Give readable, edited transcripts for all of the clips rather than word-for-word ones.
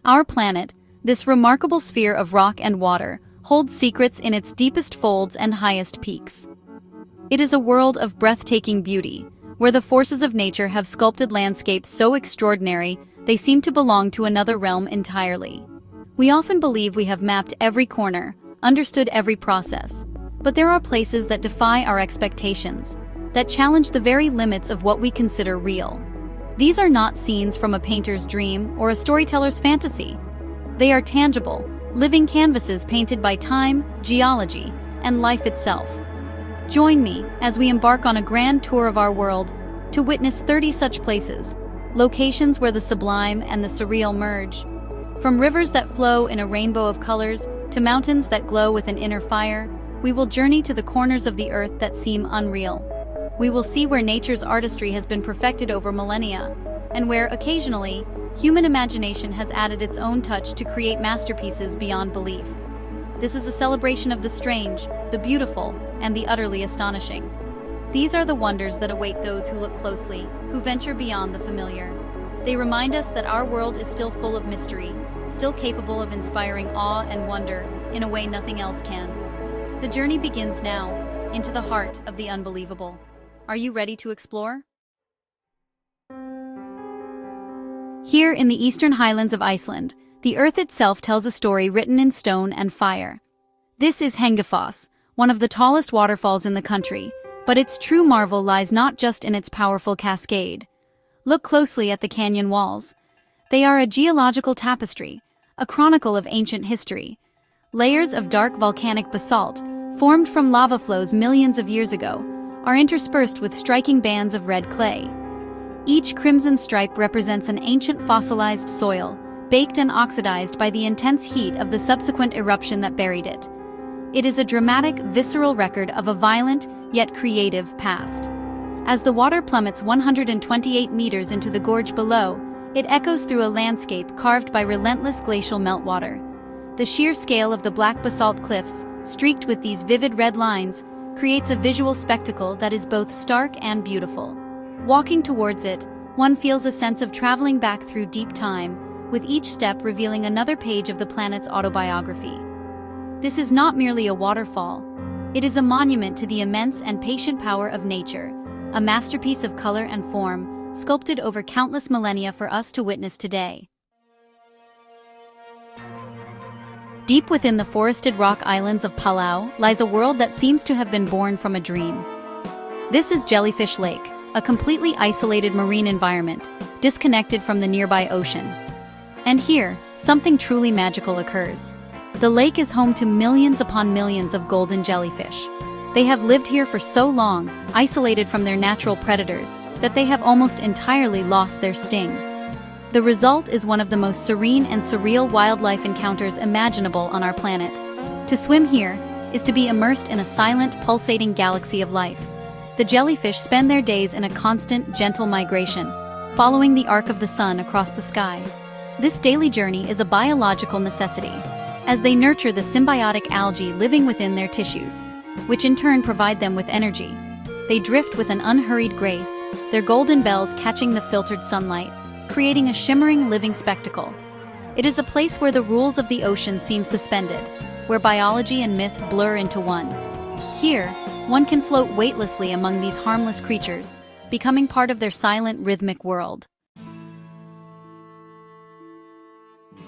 Our planet, this remarkable sphere of rock and water, holds secrets in its deepest folds and highest peaks. It is a world of breathtaking beauty, where the forces of nature have sculpted landscapes so extraordinary they seem to belong to another realm entirely. We often believe we have mapped every corner, understood every process, but there are places that defy our expectations, that challenge the very limits of what we consider real. These are not scenes from a painter's dream or a storyteller's fantasy. They are tangible, living canvases painted by time, geology, and life itself. Join me as we embark on a grand tour of our world to witness 30 such places, locations where the sublime and the surreal merge. From rivers that flow in a rainbow of colors to mountains that glow with an inner fire, we will journey to the corners of the earth that seem unreal. We will see where nature's artistry has been perfected over millennia, and where, occasionally, human imagination has added its own touch to create masterpieces beyond belief. This is a celebration of the strange, the beautiful, and the utterly astonishing. These are the wonders that await those who look closely, who venture beyond the familiar. They remind us that our world is still full of mystery, still capable of inspiring awe and wonder in a way nothing else can. The journey begins now, into the heart of the unbelievable. Are you ready to explore? Here in the eastern highlands of Iceland, the earth itself tells a story written in stone and fire. This is Hengifoss, one of the tallest waterfalls in the country, but its true marvel lies not just in its powerful cascade. Look closely at the canyon walls. They are a geological tapestry, a chronicle of ancient history. Layers of dark volcanic basalt, formed from lava flows millions of years ago, are interspersed with striking bands of red clay. Each crimson stripe represents an ancient fossilized soil, baked and oxidized by the intense heat of the subsequent eruption that buried it. It is a dramatic, visceral record of a violent, yet creative past. As the water plummets 128 meters into the gorge below, it echoes through a landscape carved by relentless glacial meltwater. The sheer scale of the black basalt cliffs, streaked with these vivid red lines, creates a visual spectacle that is both stark and beautiful. Walking towards it, one feels a sense of traveling back through deep time, with each step revealing another page of the planet's autobiography. This is not merely a waterfall. It is a monument to the immense and patient power of nature, a masterpiece of color and form, sculpted over countless millennia for us to witness today. Deep within the forested rock islands of Palau lies a world that seems to have been born from a dream. This is Jellyfish Lake, a completely isolated marine environment, disconnected from the nearby ocean. And here, something truly magical occurs. The lake is home to millions upon millions of golden jellyfish. They have lived here for so long, isolated from their natural predators, that they have almost entirely lost their sting. The result is one of the most serene and surreal wildlife encounters imaginable on our planet. To swim here is to be immersed in a silent, pulsating galaxy of life. The jellyfish spend their days in a constant, gentle migration, following the arc of the sun across the sky. This daily journey is a biological necessity, as they nurture the symbiotic algae living within their tissues, which in turn provide them with energy. They drift with an unhurried grace, their golden bells catching the filtered sunlight, creating a shimmering living spectacle. It is a place where the rules of the ocean seem suspended, where biology and myth blur into one. Here, one can float weightlessly among these harmless creatures, becoming part of their silent, rhythmic world.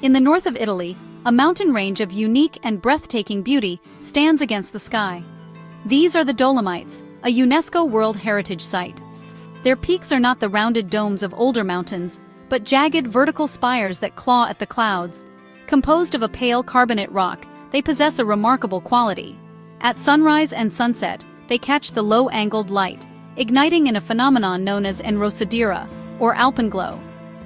In the north of Italy, a mountain range of unique and breathtaking beauty stands against the sky. These are the Dolomites, a UNESCO World Heritage Site. Their peaks are not the rounded domes of older mountains, but jagged vertical spires that claw at the clouds. Composed of a pale carbonate rock, they possess a remarkable quality. At sunrise and sunset, they catch the low-angled light, igniting in a phenomenon known as enrosadera, or alpenglow.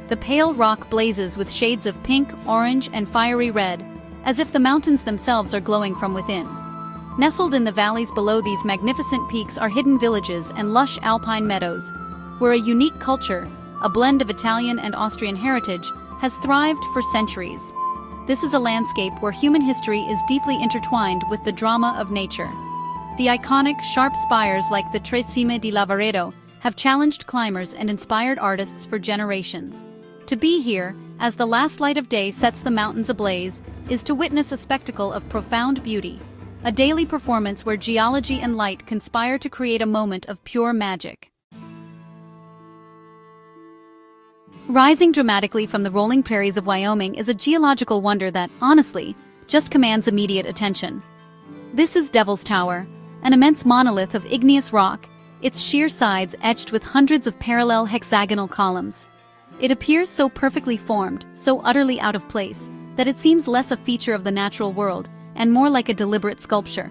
The pale rock blazes with shades of pink, orange, and fiery red, as if the mountains themselves are glowing from within. Nestled in the valleys below these magnificent peaks are hidden villages and lush alpine meadows, where a unique culture, a blend of Italian and Austrian heritage, has thrived for centuries. This is a landscape where human history is deeply intertwined with the drama of nature. The iconic, sharp spires like the Tre Cime di Lavaredo have challenged climbers and inspired artists for generations. To be here, as the last light of day sets the mountains ablaze, is to witness a spectacle of profound beauty. A daily performance where geology and light conspire to create a moment of pure magic. Rising dramatically from the rolling prairies of Wyoming is a geological wonder that, honestly, just commands immediate attention. This is Devil's Tower, an immense monolith of igneous rock, its sheer sides etched with hundreds of parallel hexagonal columns. It appears so perfectly formed, so utterly out of place, that it seems less a feature of the natural world and more like a deliberate sculpture.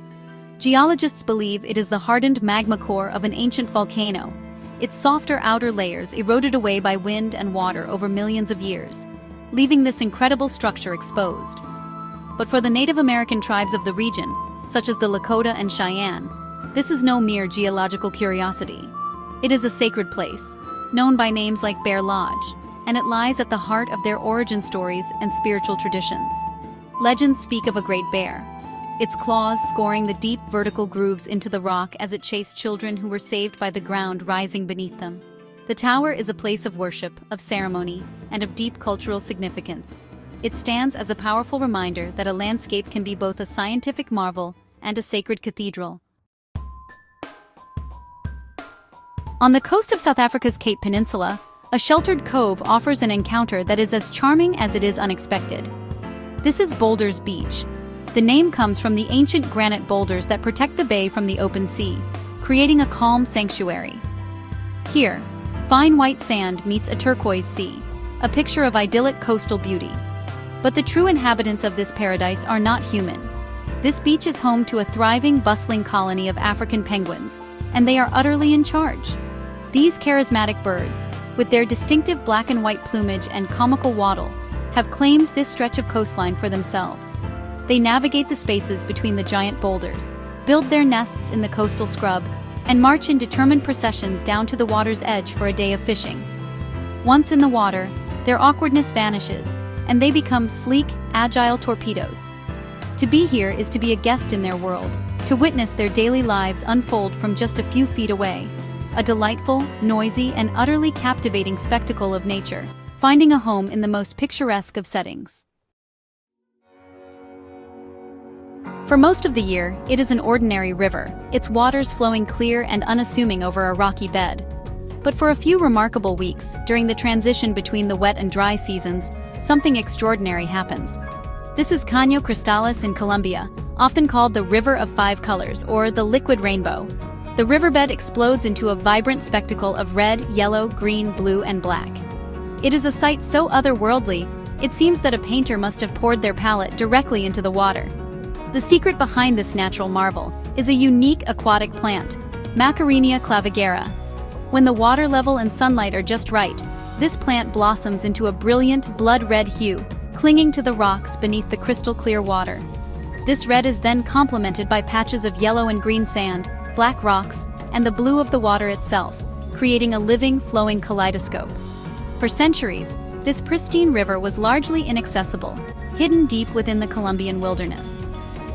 Geologists believe it is the hardened magma core of an ancient volcano, its softer outer layers eroded away by wind and water over millions of years, leaving this incredible structure exposed. But for the Native American tribes of the region, such as the Lakota and Cheyenne, this is no mere geological curiosity. It is a sacred place, known by names like Bear Lodge, and it lies at the heart of their origin stories and spiritual traditions. Legends speak of a great bear, its claws scoring the deep vertical grooves into the rock as it chased children who were saved by the ground rising beneath them. The tower is a place of worship, of ceremony, and of deep cultural significance. It stands as a powerful reminder that a landscape can be both a scientific marvel and a sacred cathedral. On the coast of South Africa's Cape Peninsula, a sheltered cove offers an encounter that is as charming as it is unexpected. This is Boulders Beach. The name comes from the ancient granite boulders that protect the bay from the open sea, creating a calm sanctuary. Here, fine white sand meets a turquoise sea, a picture of idyllic coastal beauty. But the true inhabitants of this paradise are not human. This beach is home to a thriving, bustling colony of African penguins, and they are utterly in charge. These charismatic birds, with their distinctive black and white plumage and comical waddle, have claimed this stretch of coastline for themselves. They navigate the spaces between the giant boulders, build their nests in the coastal scrub, and march in determined processions down to the water's edge for a day of fishing. Once in the water, their awkwardness vanishes, and they become sleek, agile torpedoes. To be here is to be a guest in their world, to witness their daily lives unfold from just a few feet away. A delightful, noisy, and utterly captivating spectacle of nature, finding a home in the most picturesque of settings. For most of the year, it is an ordinary river, its waters flowing clear and unassuming over a rocky bed. But for a few remarkable weeks, during the transition between the wet and dry seasons, something extraordinary happens. This is Caño Cristales in Colombia, often called the River of Five Colors or the Liquid Rainbow. The riverbed explodes into a vibrant spectacle of red, yellow, green, blue, and black. It is a sight so otherworldly, it seems that a painter must have poured their palette directly into the water. The secret behind this natural marvel is a unique aquatic plant, Macarinia clavigera. When the water level and sunlight are just right, this plant blossoms into a brilliant, blood-red hue, clinging to the rocks beneath the crystal-clear water. This red is then complemented by patches of yellow and green sand, black rocks, and the blue of the water itself, creating a living, flowing kaleidoscope. For centuries, this pristine river was largely inaccessible, hidden deep within the Colombian wilderness.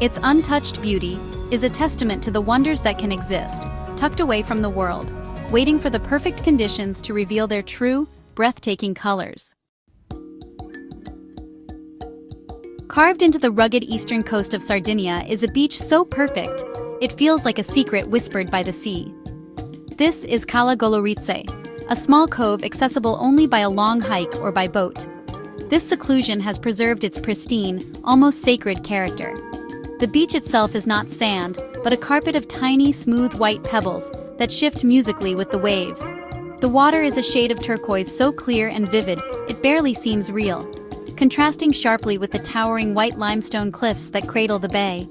Its untouched beauty is a testament to the wonders that can exist, tucked away from the world, waiting for the perfect conditions to reveal their true, breathtaking colors. Carved into the rugged eastern coast of Sardinia is a beach so perfect, it feels like a secret whispered by the sea. This is Cala Goloritse, a small cove accessible only by a long hike or by boat. This seclusion has preserved its pristine, almost sacred character. The beach itself is not sand, but a carpet of tiny, smooth white pebbles that shift musically with the waves. The water is a shade of turquoise so clear and vivid, it barely seems real, contrasting sharply with the towering white limestone cliffs that cradle the bay.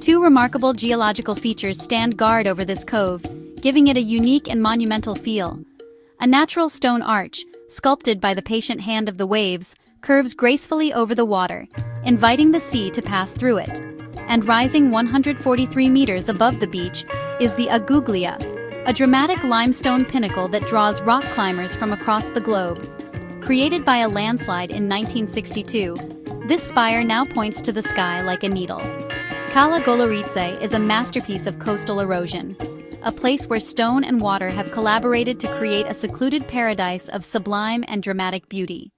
Two remarkable geological features stand guard over this cove, giving it a unique and monumental feel. A natural stone arch, sculpted by the patient hand of the waves, curves gracefully over the water, inviting the sea to pass through it. And rising 143 meters above the beach is the Aguglia, a dramatic limestone pinnacle that draws rock climbers from across the globe. Created by a landslide in 1962, this spire now points to the sky like a needle. Cala Goloritse is a masterpiece of coastal erosion, a place where stone and water have collaborated to create a secluded paradise of sublime and dramatic beauty.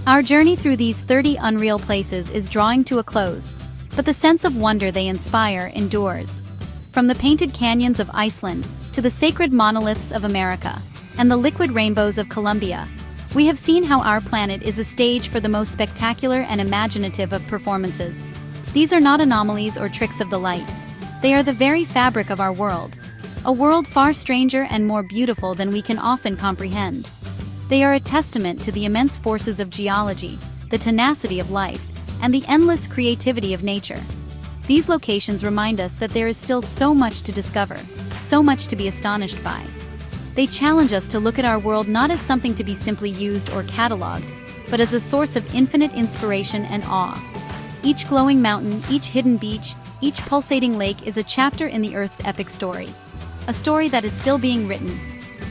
Our journey through these 30 unreal places is drawing to a close, but the sense of wonder they inspire endures. From the painted canyons of Iceland to the sacred monoliths of America and the liquid rainbows of Colombia, we have seen how our planet is a stage for the most spectacular and imaginative of performances. These are not anomalies or tricks of the light. They are the very fabric of our world, a world far stranger and more beautiful than we can often comprehend. They are a testament to the immense forces of geology, the tenacity of life, and the endless creativity of nature. These locations remind us that there is still so much to discover, so much to be astonished by. They challenge us to look at our world not as something to be simply used or catalogued, but as a source of infinite inspiration and awe. Each glowing mountain, each hidden beach, each pulsating lake is a chapter in the Earth's epic story. A story that is still being written.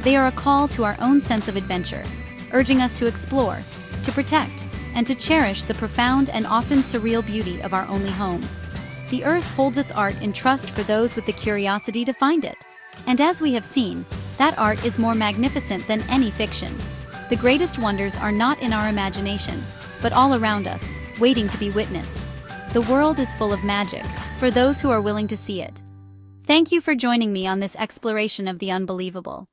They are a call to our own sense of adventure, urging us to explore, to protect, and to cherish the profound and often surreal beauty of our only home. The Earth holds its art in trust for those with the curiosity to find it. And as we have seen, that art is more magnificent than any fiction. The greatest wonders are not in our imagination, but all around us, waiting to be witnessed. The world is full of magic, for those who are willing to see it. Thank you for joining me on this exploration of the unbelievable.